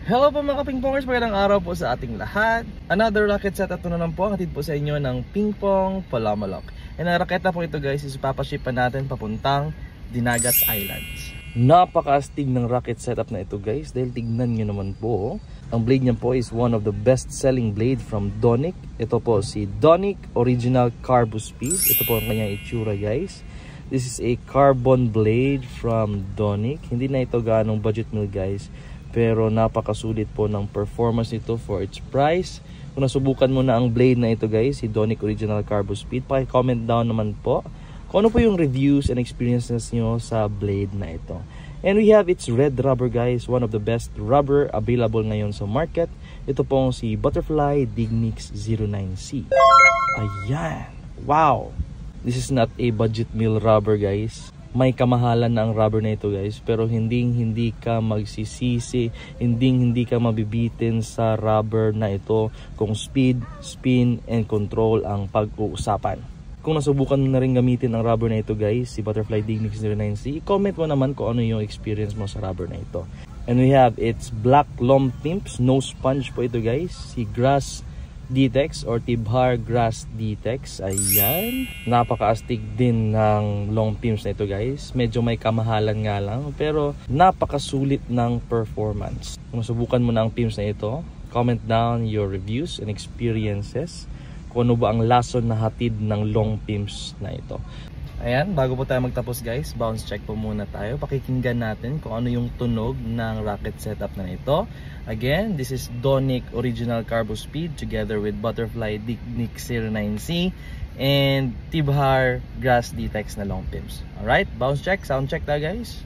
Hello po mga pingpongers, magandang araw po sa ating lahat. Another racket setup na naman po, hatid po sa inyo ng Pingpong Palamalok. And ang raketa po ito guys is ipapashipan natin papuntang Dinagat Islands. Napaka-astig ng racket setup na ito guys, dahil tignan nyo naman po. Ang blade niya po is one of the best selling blade from Donic. Ito po si Donic Original Carbo Speed. Ito po ang kanyang itsura guys. This is a carbon blade from Donic. Hindi na ito ganong budget mill guys, pero napakasulit po ng performance nito for its price. Kung nasubukan mo na ang blade na ito guys, si Donic Original Carbo Speed, paki-comment down naman po kung ano po yung reviews and experiences nyo sa blade na ito. And we have its red rubber guys, one of the best rubber available ngayon sa market. Ito pong si Butterfly Dignix 09C. Ayan, wow! This is not a budget mill rubber guys. May kamahalan na ang rubber na ito guys, pero hindi ka magsisisi, hindi ka mabibitin sa rubber na ito kung speed, spin, and control ang pag-uusapan. Kung nasubukan mo na rin gamitin ang rubber na ito guys, si Butterfly Dignix 09C, i-comment mo naman kung ano yung experience mo sa rubber na ito. And we have its black long pimps, no sponge po ito guys, si Grass D-Tex or Tibhar Grass D-Tex. Ayan, napaka-astig din ng long pimps na ito guys. Medyo may kamahalan nga lang, pero napakasulit ng performance. Kung masubukan mo na ang pimps na ito, comment down your reviews and experiences kung ano ba ang lason na hatid ng long pimps na ito. Ayan, bago po tayo magtapos guys, bounce check po muna tayo. Pakikinggan natin kung ano yung tunog ng racket setup na ito. Again, this is Donic Original Carbo Speed together with Butterfly Dignix 09C and Tibhar Grass D-Tex na long pimps. Alright, bounce check, sound check tayo guys.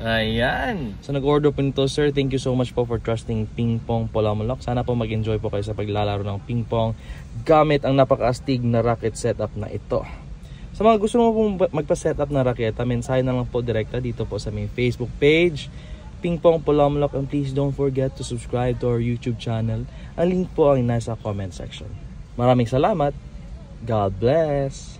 Ayan. So nag-order po nito sir, thank you so much po for trusting Pingpong Palamalok. Sana po mag-enjoy po kayo sa paglalaro ng pingpong gamit ang napaka-astig na racket setup na ito. Sa mga gusto mo pong magpa-setup na raketa, mensahe na lang po direkta dito po sa aming Facebook page, Pingpong Palamalok, and please don't forget to subscribe to our YouTube channel. Ang link po ay nasa comment section. Maraming salamat. God bless.